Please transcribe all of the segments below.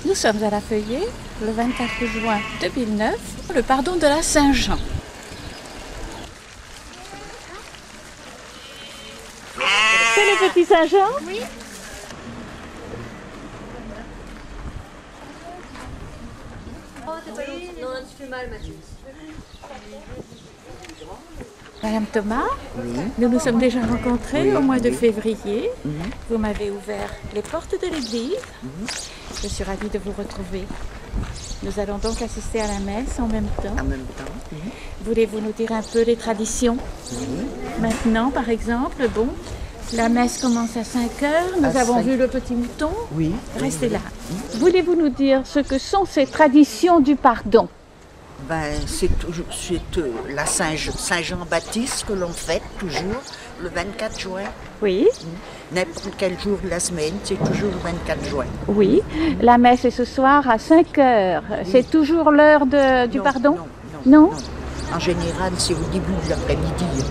Nous sommes à La Feuillée, le 24 juin 2009, le pardon de la Saint-Jean. C'est le petit Saint-Jean? Oui. Oh, t'es pas eu? Non, tu fais mal, Mathieu. Madame Thomas, Oui. nous nous sommes déjà rencontrés Oui, au mois de oui. février. Vous m'avez ouvert les portes de l'église. Je suis ravie de vous retrouver. Nous allons donc assister à la messe en même temps. En même temps. Voulez-vous nous dire un peu les traditions? Maintenant, par exemple, bon, la messe commence à 5 heures. Nous À avons 5. vu le petit mouton. Oui. Restez là. Voulez-vous nous dire ce que sont ces traditions du pardon? Ben, c'est la Saint-Jean-Baptiste que l'on fête toujours le 24 juin. Oui, N'importe quel jour de la semaine, c'est toujours le 24 juin. oui. La messe est ce soir à 5 heures. C'est toujours l'heure du Non, pardon? non, Non. En général, c'est au début de l'après-midi.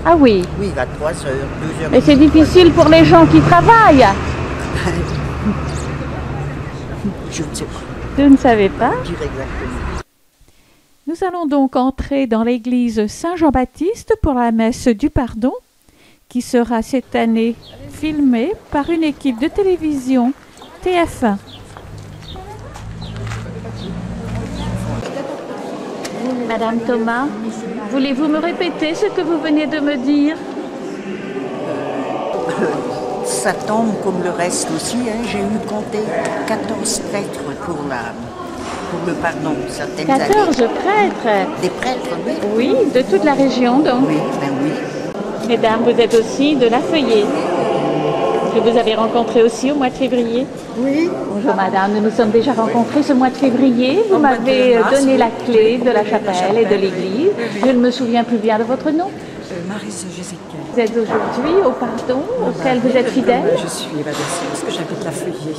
Ah oui. Oui, à 3 heures, 2 heures. Et c'est difficile pour les gens qui travaillent. Je ne sais pas Vous ne savez pas? dire exactement. Nous allons donc entrer dans l'église Saint-Jean-Baptiste pour la messe du pardon, qui sera cette année filmée par une équipe de télévision TF1. Madame Thomas, voulez-vous me répéter ce que vous venez de me dire? Ça tombe comme le reste aussi. J'ai eu compté 14 prêtres pour le pardon, certaines 14 années. prêtres. Des prêtres, oui. Oui, de toute la région donc. Oui, ben oui. Mesdames, vous êtes aussi de La Feuillée, que vous avez rencontré aussi au mois de février. Oui, Bonjour madame, nous nous sommes déjà rencontrés ce mois de février. Vous Au mois de m'avez mars, donné oui. la clé de la Oui, chapelle et de l'église. Je ne me souviens plus bien de votre nom. Marise Jézéchiel. Vous êtes aujourd'hui au pardon auquel vous êtes fidèle. Je suis évadée parce que j'habite la Feuillée.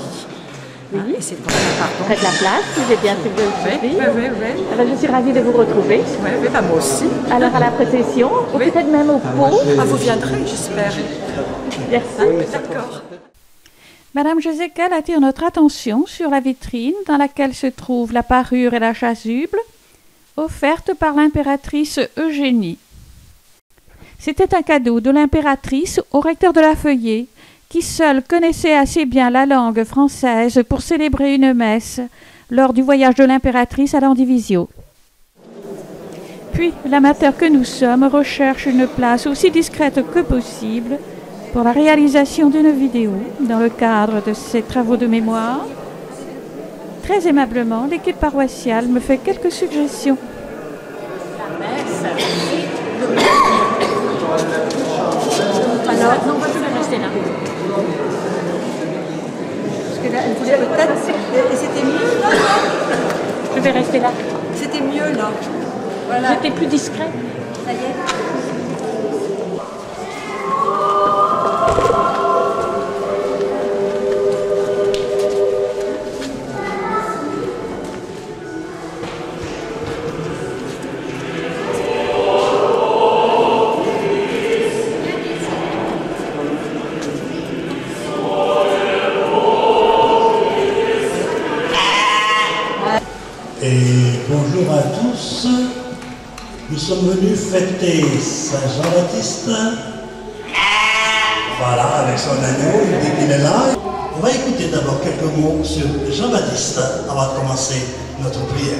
Oui. Et c'est pour le pardon. Près de la place, si j'ai bien pu vous Oui, suivre. oui. Alors je suis ravie de vous retrouver. Oui, bah, moi aussi. Alors à la procession, ou Oui. peut-être même au pot. Ah, vous viendrez, j'espère. Merci. D'accord. Madame Jézéchiel attire notre attention sur la vitrine dans laquelle se trouvent la parure et la chasuble offertes par l'impératrice Eugénie. C'était un cadeau de l'impératrice au recteur de La Feuillée, qui seul connaissait assez bien la langue française pour célébrer une messe lors du voyage de l'impératrice à Landivisiau. Puis, l'amateur que nous sommes recherche une place aussi discrète que possible pour la réalisation d'une vidéo dans le cadre de ses travaux de mémoire. Très aimablement, l'équipe paroissiale me fait quelques suggestions. Alors, non, on va plus rester là. Parce que là, elle voulait peut-être. Et c'était mieux là. Je vais rester là. C'était mieux là. Voilà. J'étais plus discret. Ça y est. Et bonjour à tous, nous sommes venus fêter Saint-Jean-Baptiste. Voilà, avec son agneau, il dit qu'il est là. On va écouter d'abord quelques mots sur Jean-Baptiste avant de commencer notre prière.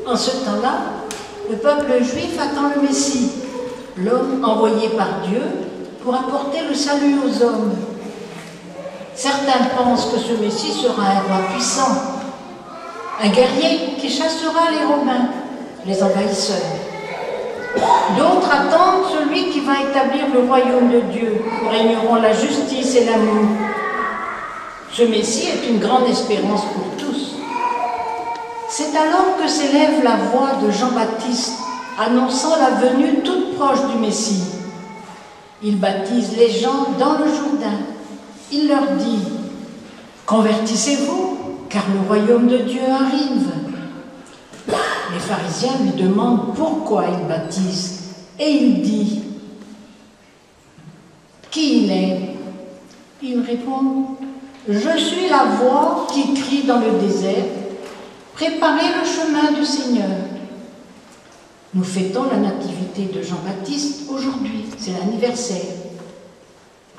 En ce temps-là, le peuple juif attend le Messie, l'homme envoyé par Dieu pour apporter le salut aux hommes. Certains pensent que ce Messie sera un roi puissant, un guerrier qui chassera les Romains, les envahisseurs. D'autres attendent celui qui va établir le royaume de Dieu, où régneront la justice et l'amour. Ce Messie est une grande espérance pour tous. C'est alors que s'élève la voix de Jean-Baptiste, annonçant la venue toute proche du Messie. Il baptise les gens dans le Jourdain. Il leur dit « Convertissez-vous, car le royaume de Dieu arrive. » Les pharisiens lui demandent pourquoi il baptise et il dit qui il est. Il répond « Je suis la voix qui crie dans le désert, préparez le chemin du Seigneur ». Nous fêtons la nativité de Jean-Baptiste aujourd'hui, c'est l'anniversaire.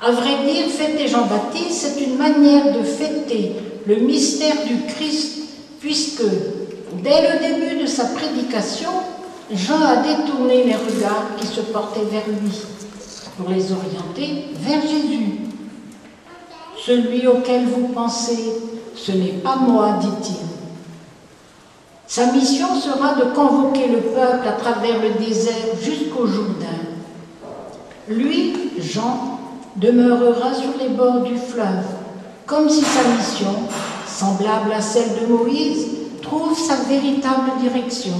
À vrai dire, fêter Jean-Baptiste, c'est une manière de fêter le mystère du Christ, puisque dès le début de sa prédication, Jean a détourné les regards qui se portaient vers lui, pour les orienter vers Jésus. « Celui auquel vous pensez, ce n'est pas moi, dit-il. » Sa mission sera de convoquer le peuple à travers le désert jusqu'au Jourdain. Lui, Jean, demeurera sur les bords du fleuve, comme si sa mission, semblable à celle de Moïse, trouve sa véritable direction.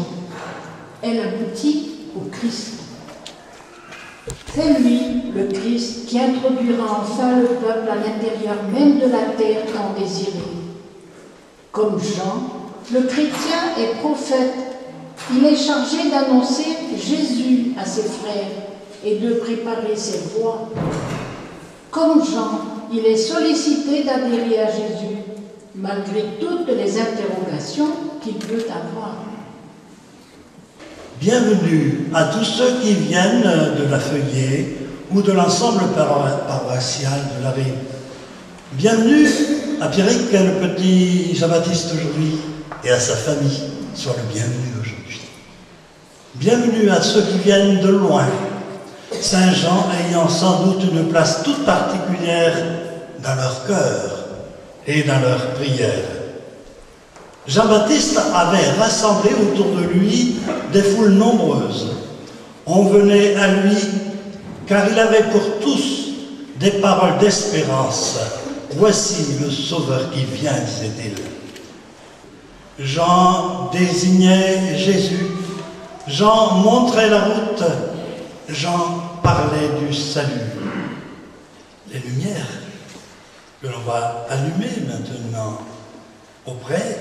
Elle aboutit au Christ. C'est lui, le Christ, qui introduira enfin le peuple à l'intérieur même de la terre tant désirée. Comme Jean, le chrétien est prophète. Il est chargé d'annoncer Jésus à ses frères et de préparer ses voies. Comme Jean, il est sollicité d'adhérer à Jésus, malgré toutes les interrogations qu'il peut avoir. Bienvenue à tous ceux qui viennent de la Feuillée ou de l'ensemble paroissial de la Rive. Bienvenue à Pierrick, le petit Jean-Baptiste aujourd'hui, et à sa famille. Sois le bienvenu aujourd'hui. Bienvenue à ceux qui viennent de loin, Saint-Jean ayant sans doute une place toute particulière dans leur cœur et dans leur prière. Jean-Baptiste avait rassemblé autour de lui des foules nombreuses. On venait à lui car il avait pour tous des paroles d'espérance. Voici le Sauveur qui vient, disait-il. Jean désignait Jésus. Jean montrait la route. Jean parlait du salut. Les lumières que l'on va allumer maintenant auprès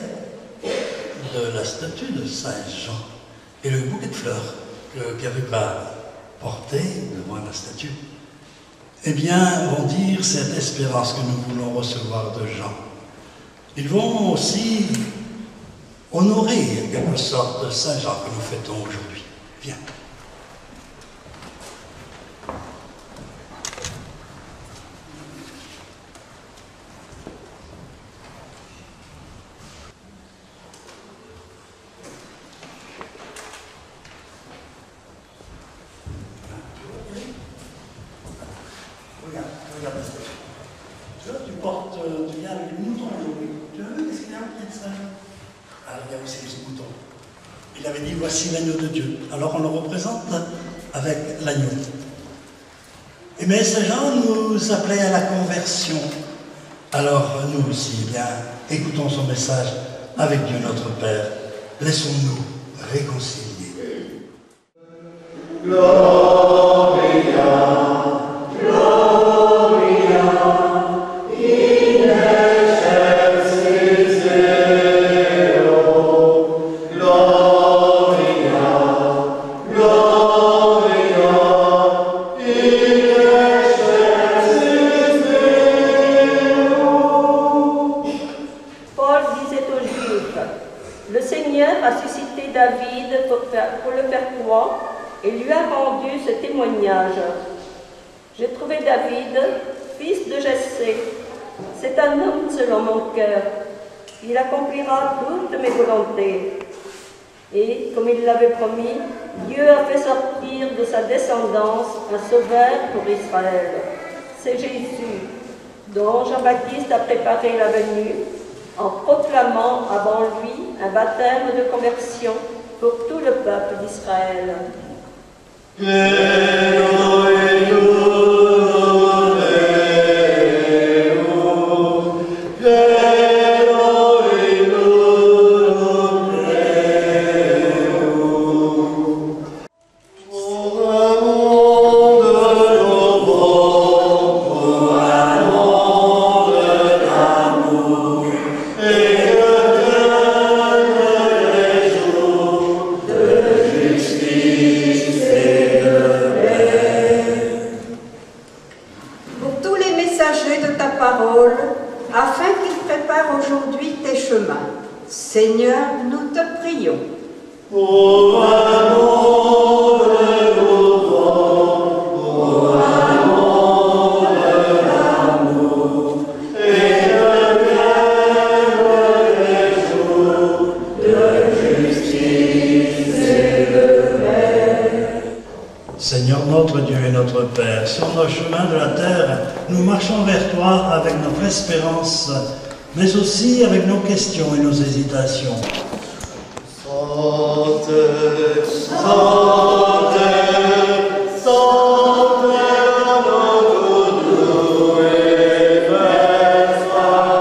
de la statue de Saint-Jean et le bouquet de fleurs qu'avait porté devant la statue, eh bien, vont dire cette espérance que nous voulons recevoir de Jean. Ils vont aussi honorer en quelque sorte Saint-Jean que nous fêtons aujourd'hui. Viens. Tu viens avec le mouton aujourd'hui. Tu as vu qu'est-ce qu'il y a au pied de ça? Alors il y a aussi ce mouton. Il avait dit voici l'agneau de Dieu. Alors on le représente avec l'agneau. Et mais Saint-Jean nous appelait à la conversion. Alors nous aussi, eh bien, écoutons son message avec Dieu notre Père. Laissons-nous réconcilier. Gloria. Et lui a rendu ce témoignage. J'ai trouvé David, fils de Jessé. C'est un homme selon mon cœur. Il accomplira toutes mes volontés. Et, comme il l'avait promis, Dieu a fait sortir de sa descendance un sauveur pour Israël. C'est Jésus, dont Jean-Baptiste a préparé la venue, en proclamant avant lui un baptême de conversion pour tout le peuple d'Israël. Seigneur, nous te prions. Pour l'amour de pour l'amour de l'amour, et le jour de justice et de paix. Seigneur notre Dieu et notre Père, sur nos chemins de la terre, nous marchons vers toi avec notre espérance, mais aussi avec nos questions et nos hésitations. Santé, santé, santé à notre doué, fais salir.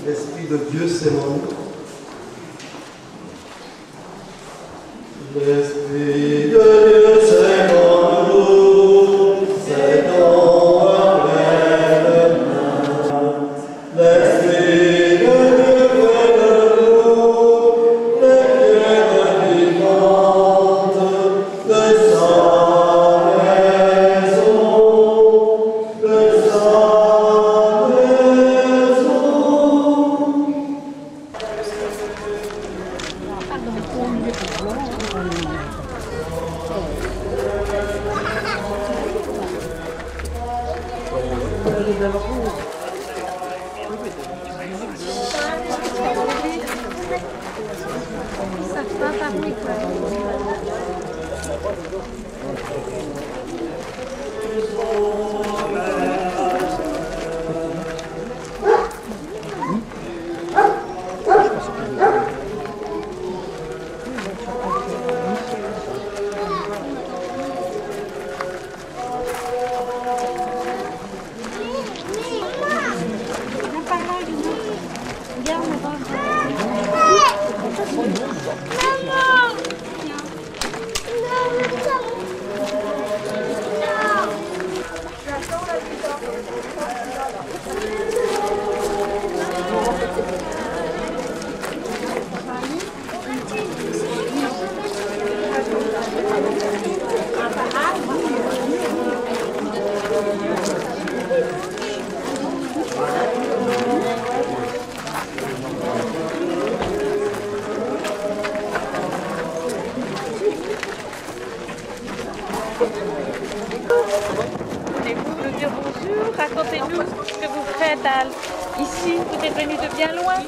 l'Esprit de Dieu s'est montré. L'Esprit de Dieu s'est en nous, c'est dans la pleine main. L'Esprit de Dieu fait de nous les pierres vivantes de sa maison, de sa maison. dire bonjour. Racontez-nous ce que vous faites ici. Vous êtes venu de bien loin.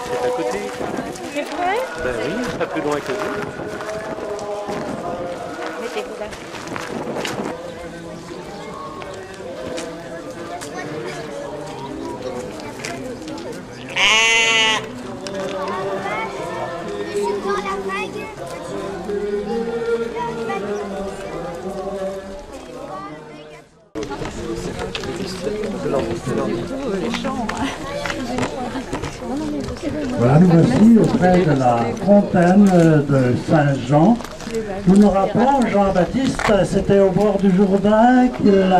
C'est à côté. C'est vrai? Ben oui, pas plus loin que vous. Mettez-vous là. Voilà, nous voici auprès de la fontaine de Saint-Jean. Nous nous rappelons, Jean-Baptiste, c'était au bord du Jourdain qu'il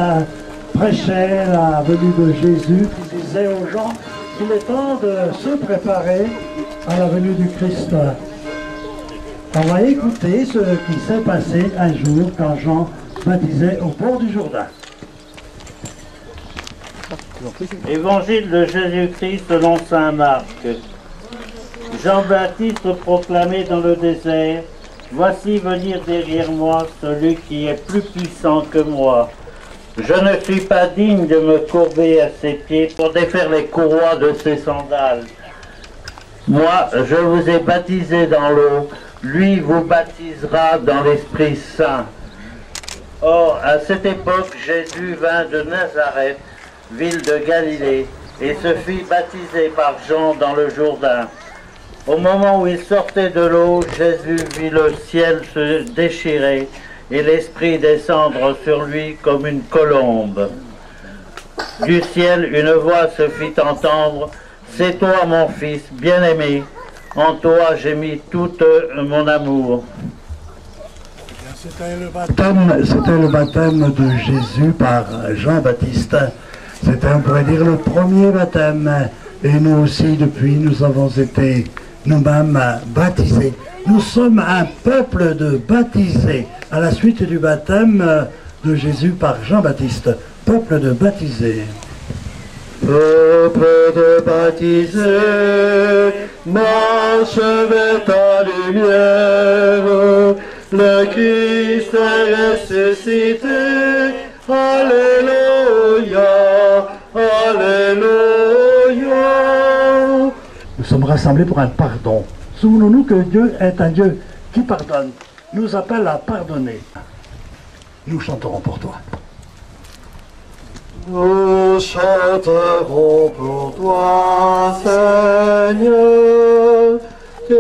prêchait la venue de Jésus, qui disait aux gens qu'il est temps de se préparer à la venue du Christ. On va écouter ce qui s'est passé un jour quand Jean baptisait au bord du Jourdain. Évangile de Jésus-Christ selon saint Marc. Jean-Baptiste proclamait dans le désert, « Voici venir derrière moi celui qui est plus puissant que moi. Je ne suis pas digne de me courber à ses pieds pour défaire les courroies de ses sandales. Moi, je vous ai baptisé dans l'eau, lui vous baptisera dans l'Esprit Saint. » Or, à cette époque, Jésus vint de Nazareth, ville de Galilée, et se fit baptiser par Jean dans le Jourdain. Au moment où il sortait de l'eau, Jésus vit le ciel se déchirer et l'Esprit descendre sur lui comme une colombe. Du ciel, une voix se fit entendre, « C'est toi mon fils bien-aimé, en toi j'ai mis tout mon amour. » C'était le baptême de Jésus par Jean-Baptiste. C'était, on pourrait dire, le premier baptême. Et nous aussi, depuis, nous avons été nous-mêmes baptisés. Nous sommes un peuple de baptisés, à la suite du baptême de Jésus par Jean-Baptiste. Peuple de baptisés. Peuple de baptisés, marche vers ta lumière. Le Christ est ressuscité. Alléluia, Alléluia. Nous sommes rassemblés pour un pardon. Souvenons-nous que Dieu est un Dieu qui pardonne, nous appelle à pardonner. Nous chanterons pour toi. Nous chanterons pour toi, Seigneur, tu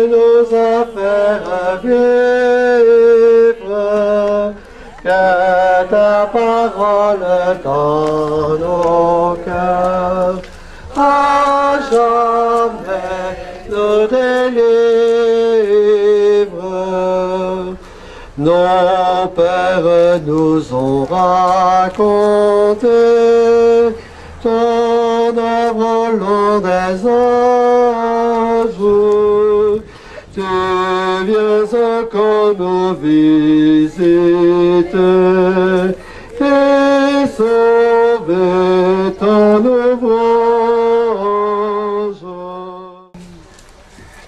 nous as fait revivre, que ta parole dans nos cœurs à jamais nous délivre. Nos pères nous ont raconté ton œuvre au long des âges. Tu viens encore nous visiter et sauver ton ouvrage.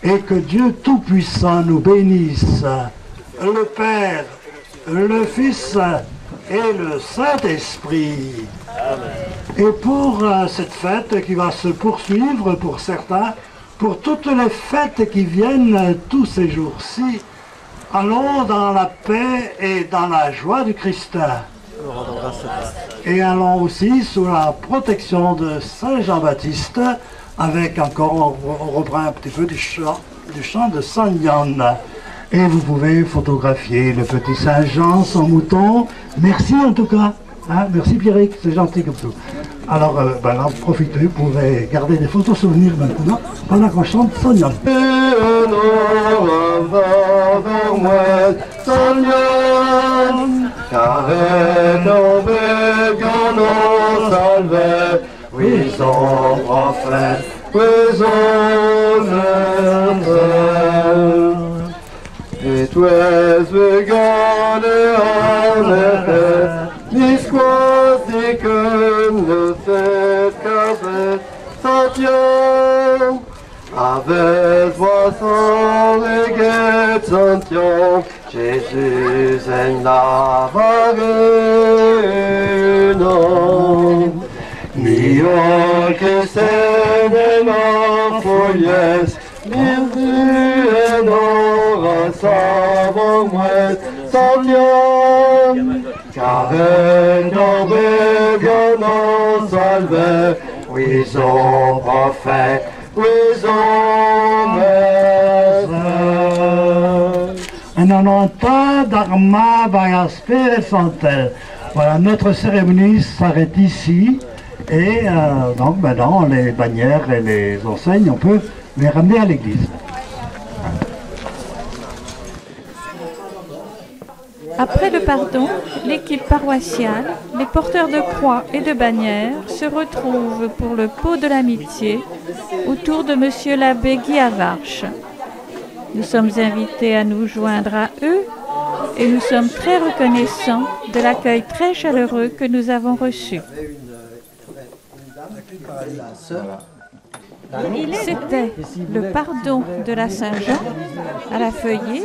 Et que Dieu Tout-Puissant nous bénisse, le Père, le Fils et le Saint-Esprit. Et pour cette fête qui va se poursuivre pour certains, pour toutes les fêtes qui viennent tous ces jours-ci, allons dans la paix et dans la joie du Christ. Et allons aussi sous la protection de Saint Jean-Baptiste, avec encore, on reprend un petit peu du chant de Saint Yann. Et vous pouvez photographier le petit Saint-Jean, son mouton. Merci en tout cas. Hein, merci Pierrick, c'est gentil comme tout. Alors, là, profitez, vous pouvez garder des photos souvenirs maintenant pendant qu'on chante Saint Yann. Oui, son prophète, oui, son et tu es vegane en effet, disquasi cum le fait qu'avec Saint-Jean, avec voisin et guet Saint-Jean, Jésus en Navarre. Porque se de la folles, virtue non savons moins Seigneur, car nos bien non salve, oui son prophète, oui son maître. En annonta d'arma Bagasper et Santel. Voilà, notre cérémonie s'arrête ici. Et donc maintenant, les bannières et les enseignes, on peut les ramener à l'église. Après le pardon, l'équipe paroissiale, les porteurs de croix et de bannières se retrouvent pour le pot de l'amitié autour de Monsieur l'abbé Guy Avarche. Nous sommes invités à nous joindre à eux et nous sommes très reconnaissants de l'accueil très chaleureux que nous avons reçu. C'était le pardon de la Saint-Jean à la Feuillée,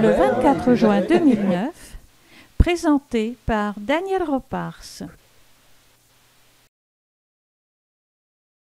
le 24 juin 2009, présenté par Daniel Ropars.